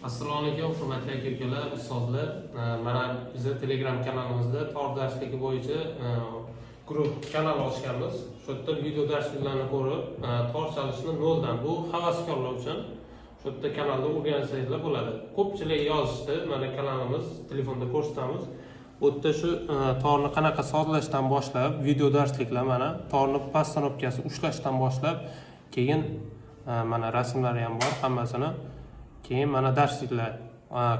Assalomu alaykum, hurmatli aka-ukalar, ustozlar. Mana bizning Telegram kanalimizda tor darsligi bo'yicha guruh kanal ochganmiz. Shu yerda video darsliklarni ko'rib, tor chalishni noldan, bu havaskorlar uchun shu yerda kanalda o'rgansangizlar bo'ladi. Ko'pchilik yozishdi, mana kanalimiz telefonda ko'rsatamiz. Bu yerda shu torni qanaqa sozlashdan boshlab, video darsliklar mana torni postanovkasi ushlashdan boshlab, keyin mana rasmlari ham bor, hammasini. Keyin mana darsliklar,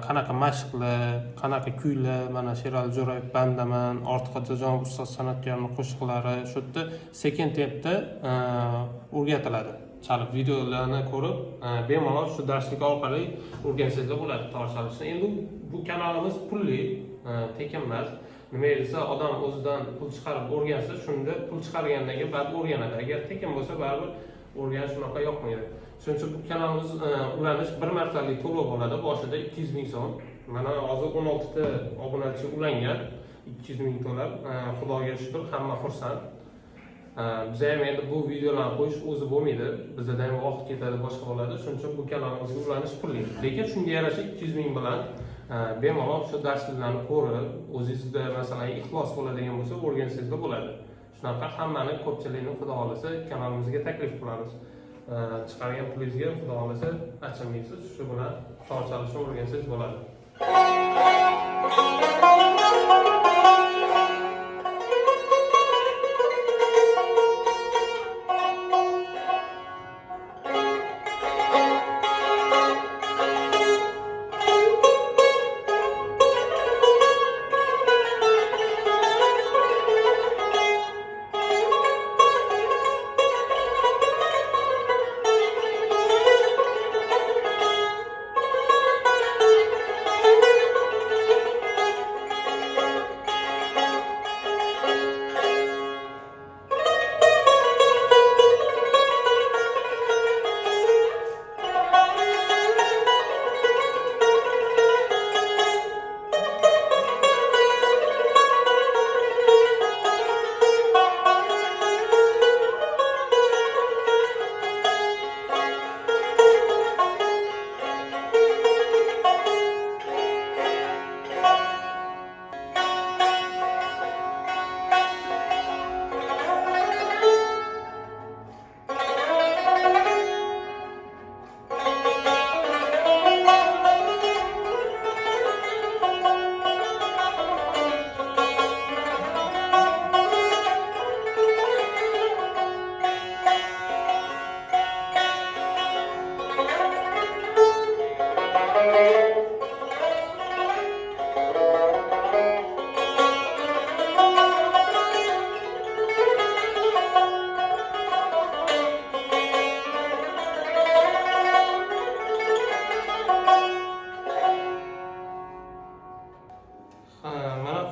qanaqa mashqlar, qanaqa kuylar, mana Sherali Jo'rayev bandaman, Ortiq Xo'jajonov ustoz san'atkorning qo'shiqlari shu yerda sekin tempda o'rgatiladi. Chalib videolarni ko'rib, bemalol shu darslik orqali o'rgansangizlar bo'ladi tor chalishni. Endi bu kanalimiz pulli, tekin emas. Nima desa, odam o'zidan pul chiqarib o'rgansa, shunda pul chiqargandan keyin baribir o'rganadi. Agar tekin bo'lsa, baribir o'rganish unaqa yoqmaydi. Shuning uchun bu kanalimiz ulanish bir martalik to'lov bo'ladi. Boshida 200 ming so'm. Mana hozir 16 ta obunachi ulangan. 200 ming to'lab, Xudoga shukr, hamma xursand. Biz ham endi bu videolarni qo'yish o'zi bo'lmaydi. Bizda ham vaqt ketadi, boshqa bo'ladi. Shuning uchun bu kanalimizga ulanish pulli. Lekin shunga yarasha 200 ming bilan bemalol shu darsliklarni ko'rib, o'zingizda masalan ixlos bo'ladigan bo'lsa, o'rgansangizlar bo'ladi. Shunaqa hammani ko'pchilikni Xudo xolasa kanalimizga taklif qilamiz. Chiqargan pulingizga Xudo xolasa achinmaysiz. Shu bilan tor chalishni o'rgansangiz bo'ladi.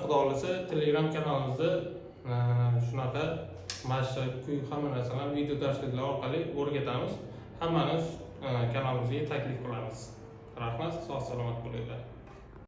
Xudo xolasa Telegram kanalimizda shunaqa mashq, kuy, hamma narsalarni video darsliklar orqali o'rgatamiz. Hammani kanalimizga taklif qilamiz. Rahmat, sog' salomat bo'linglar.